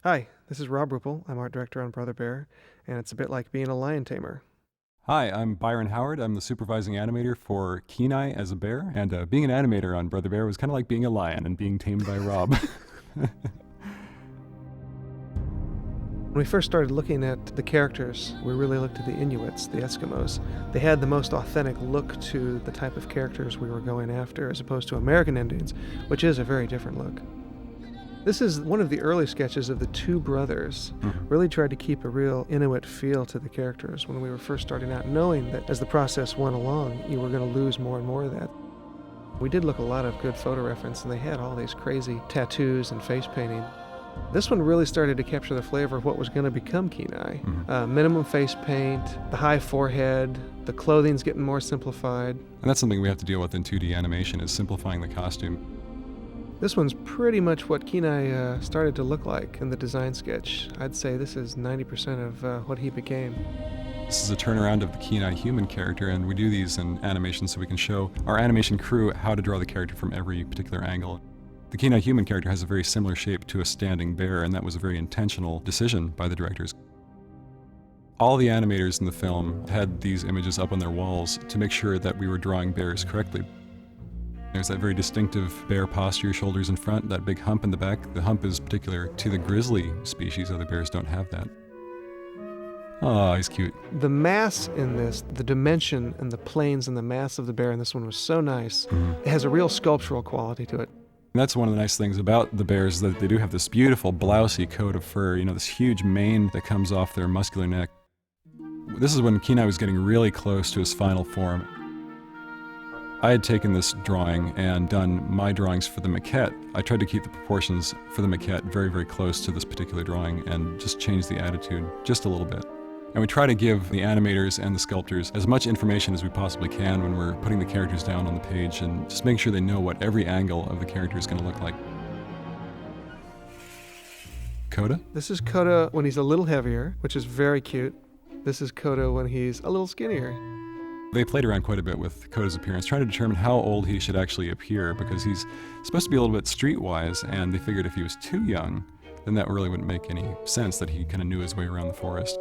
Hi, this is Rob Rupel. I'm art director on Brother Bear, and it's a bit like being a lion tamer. Hi, I'm Byron Howard. I'm the supervising animator for Kenai as a bear, and being an animator on Brother Bear was kind of like being a lion and being tamed by Rob. When we first started looking at the characters, we really looked at the Inuits, the Eskimos. They had the most authentic look to the type of characters we were going after, as opposed to American Indians, which is a very different look. This is one of the early sketches of the two brothers. Really tried to keep a real Inuit feel to the characters when we were first starting out, knowing that as the process went along, you were going to lose more and more of that. We did look a lot of good photo reference, and they had all these crazy tattoos and face painting. This one really started to capture the flavor of what was going to become Kenai. Minimum face paint, the high forehead, the clothing's getting more simplified. And that's something we have to deal with in 2D animation, is simplifying the costume. This one's pretty much what Kenai started to look like in the design sketch. I'd say this is 90% of what he became. This is a turnaround of the Kenai human character, and we do these in animation so we can show our animation crew how to draw the character from every particular angle. The Kenai human character has a very similar shape to a standing bear, and that was a very intentional decision by the directors. All the animators in the film had these images up on their walls to make sure that we were drawing bears correctly. There's that very distinctive bear posture, shoulders in front, that big hump in the back. The hump is particular to the grizzly species. Other bears don't have that. Oh, he's cute. The mass in this, the dimension and the planes and the mass of the bear in this one was so nice. It has a real sculptural quality to it. And that's one of the nice things about the bears, that they do have this beautiful blousy coat of fur, this huge mane that comes off their muscular neck. This is when Kenai was getting really close to his final form. I had taken this drawing and done my drawings for the maquette. I tried to keep the proportions for the maquette very, very close to this particular drawing and just change the attitude just a little bit. And we try to give the animators and the sculptors as much information as we possibly can when we're putting the characters down on the page, and just making sure they know what every angle of the character is going to look like. Coda? This is Coda when he's a little heavier, which is very cute. This is Coda when he's a little skinnier. They played around quite a bit with Coda's appearance, trying to determine how old he should actually appear, because he's supposed to be a little bit streetwise, and they figured if he was too young, then that really wouldn't make any sense, that he kind of knew his way around the forest.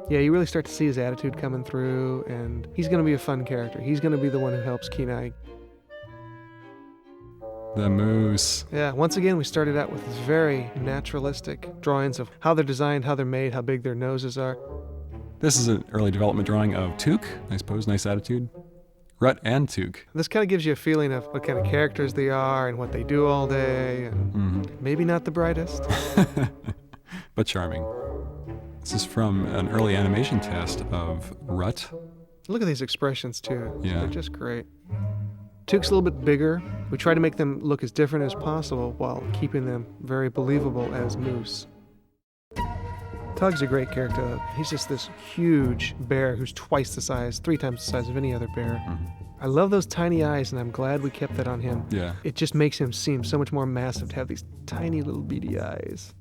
Yeah, you really start to see his attitude coming through, and he's going to be a fun character. He's going to be the one who helps Kenai. The moose. Yeah, once again, we started out with very naturalistic drawings of how they're designed, how they're made, how big their noses are. This is an early development drawing of Took, I suppose, nice attitude. Rut and Took. This kind of gives you a feeling of what kind of characters they are and what they do all day, and maybe not the brightest. But charming. This is from an early animation test of Rut. Look at these expressions, too. Yeah. They're just great. Took's a little bit bigger. We try to make them look as different as possible while keeping them very believable as moose. Tug's a great character. He's just this huge bear who's twice the size, 3 times the size of any other bear. I love those tiny eyes, and I'm glad we kept that on him. Yeah. It just makes him seem so much more massive to have these tiny little beady eyes.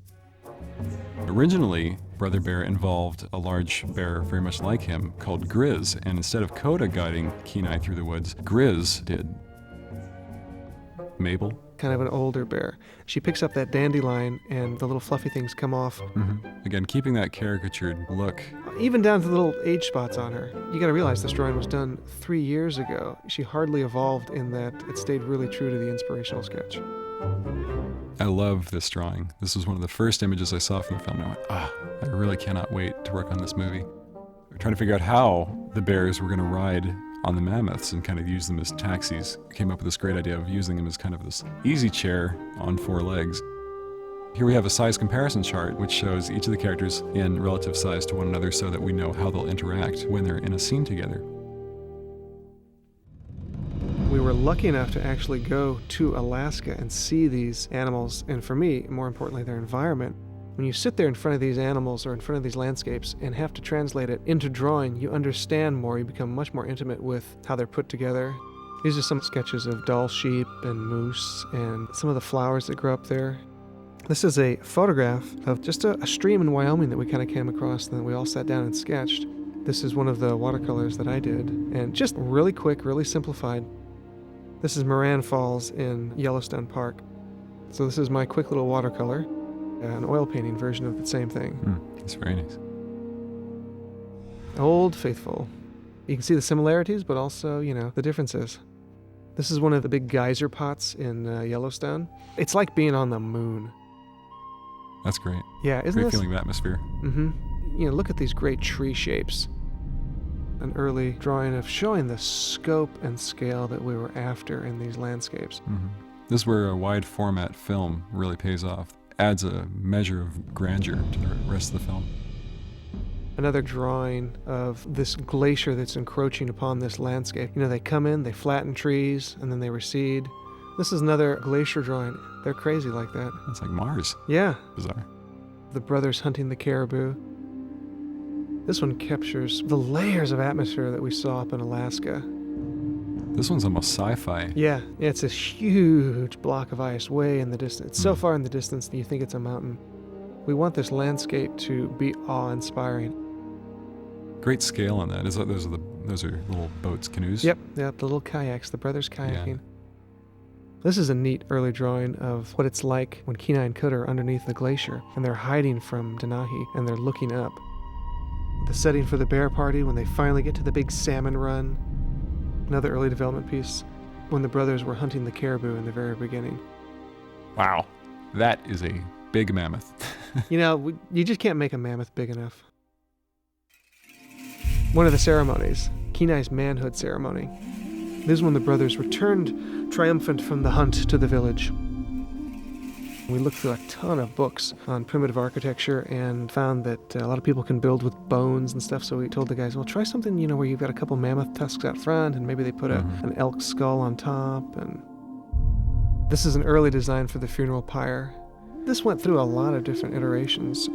Originally, Brother Bear involved a large bear very much like him called Grizz, and instead of Coda guiding Kenai through the woods, Grizz did. Mabel? Kind of an older bear. She picks up that dandelion, and the little fluffy things come off. Again, keeping that caricatured look. Even down to the little age spots on her. You gotta realize this drawing was done 3 years ago. She hardly evolved in that it stayed really true to the inspirational sketch. I love this drawing. This was one of the first images I saw from the film, and I went, I really cannot wait to work on this movie. We're trying to figure out how the bears were going to ride on the mammoths and kind of use them as taxis. We came up with this great idea of using them as kind of this easy chair on 4 legs. Here we have a size comparison chart which shows each of the characters in relative size to one another so that we know how they'll interact when they're in a scene together. We were lucky enough to actually go to Alaska and see these animals, and for me, more importantly, their environment. When you sit there in front of these animals or in front of these landscapes and have to translate it into drawing, you understand more, you become much more intimate with how they're put together. These are some sketches of doll sheep and moose and some of the flowers that grow up there. This is a photograph of just a stream in Wyoming that we kind of came across and then we all sat down and sketched. This is one of the watercolors that I did, and just really quick, really simplified. This is Moran Falls in Yellowstone Park. So this is my quick little watercolor. an oil painting version of the same thing. It's very nice. Old Faithful. You can see the similarities, but also, the differences. This is one of the big geyser pots in Yellowstone. It's like being on the moon. That's great. Yeah, isn't Great this? feeling of atmosphere. Look at these great tree shapes. An early drawing of showing the scope and scale that we were after in these landscapes. This is where a wide format film really pays off. Adds a measure of grandeur to the rest of the film. Another drawing of this glacier that's encroaching upon this landscape. They come in, they flatten trees, and then they recede. This is another glacier drawing. They're crazy like that. It's like Mars. Yeah. Bizarre. The brothers hunting the caribou. This one captures the layers of atmosphere that we saw up in Alaska. This one's almost sci-fi. Yeah, it's a huge block of ice way in the distance. It's so far in the distance that you think it's a mountain. We want this landscape to be awe-inspiring. Great scale on that. Those are little boats, canoes? Yep, the little kayaks, the brothers kayaking. Yeah. This is a neat early drawing of what it's like when Kenai and Coda are underneath the glacier, and they're hiding from Denahi, and they're looking up. The setting for the bear party when they finally get to the big salmon run. Another early development piece when the brothers were hunting the caribou in the very beginning. Wow, that is a big mammoth. You just can't make a mammoth big enough. One of the ceremonies, Kenai's manhood ceremony. This is when the brothers returned triumphant from the hunt to the village. We looked through a ton of books on primitive architecture and found that a lot of people can build with bones and stuff, so we told the guys, well, try something, where you've got a couple mammoth tusks out front and maybe they put an elk skull on top. And this is an early design for the funeral pyre. This went through a lot of different iterations.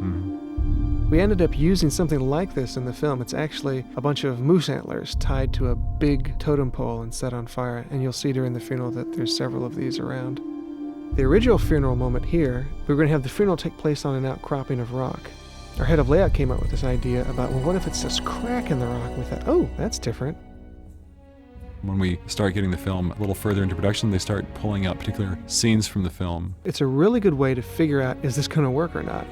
We ended up using something like this in the film. It's actually a bunch of moose antlers tied to a big totem pole and set on fire, and you'll see during the funeral that there's several of these around. The original funeral moment here, we were going to have the funeral take place on an outcropping of rock. Our head of layout came up with this idea about, well, what if it's this crack in the rock? And we thought, oh, that's different. When we start getting the film a little further into production, they start pulling out particular scenes from the film. It's a really good way to figure out, is this going to work or not?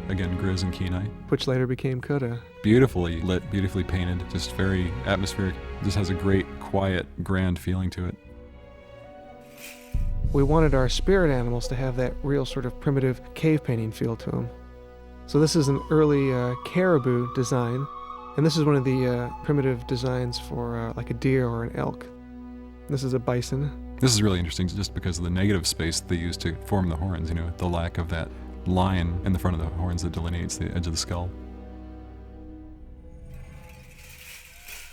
Again, Grizz and Kenai. Which later became Coda. Beautifully lit, beautifully painted, just very atmospheric. Just has a great, quiet, grand feeling to it. We wanted our spirit animals to have that real sort of primitive cave painting feel to them. So this is an early caribou design. And this is one of the primitive designs for like a deer or an elk. This is a bison. This is really interesting just because of the negative space they use to form the horns, the lack of that line in the front of the horns that delineates the edge of the skull.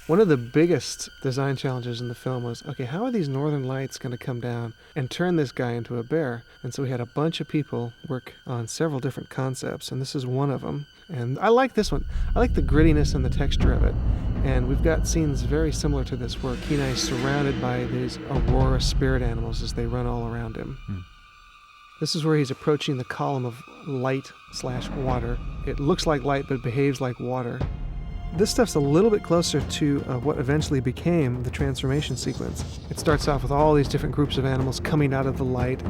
One of the biggest design challenges in the film was, okay, how are these northern lights going to come down and turn this guy into a bear? And so we had a bunch of people work on several different concepts, and this is one of them. And I like this one. I like the grittiness and the texture of it. And we've got scenes very similar to this where Kenai is surrounded by these aurora spirit animals as they run all around him. This is where he's approaching the column of light/water. It looks like light, but it behaves like water. This stuff's a little bit closer to what eventually became the transformation sequence. It starts off with all these different groups of animals coming out of the light,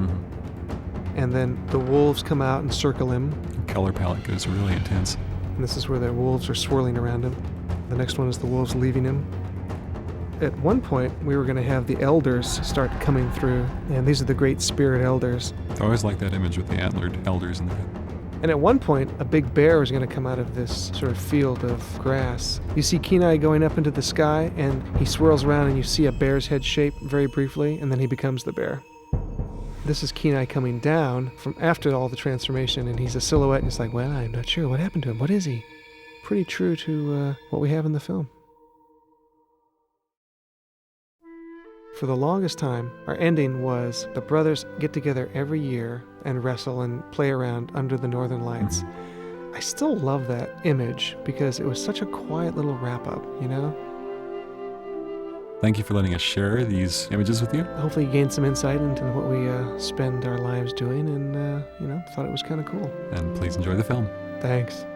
and then the wolves come out and circle him. The color palette goes really intense. And this is where the wolves are swirling around him. The next one is the wolves leaving him. At one point, we were going to have the elders start coming through, and these are the great spirit elders. I always like that image with the antlered elders in the head. And at one point, a big bear is going to come out of this sort of field of grass. You see Kenai going up into the sky, and he swirls around, and you see a bear's head shape very briefly, and then he becomes the bear. This is Kenai coming down from after all the transformation, and he's a silhouette, and it's like, well, I'm not sure. What happened to him? What is he? Pretty true to what we have in the film. For the longest time, our ending was the brothers get together every year and wrestle and play around under the northern lights. I still love that image because it was such a quiet little wrap-up, Thank you for letting us share these images with you. Hopefully you gained some insight into what we spend our lives doing and, thought it was kind of cool. And please enjoy the film. Thanks.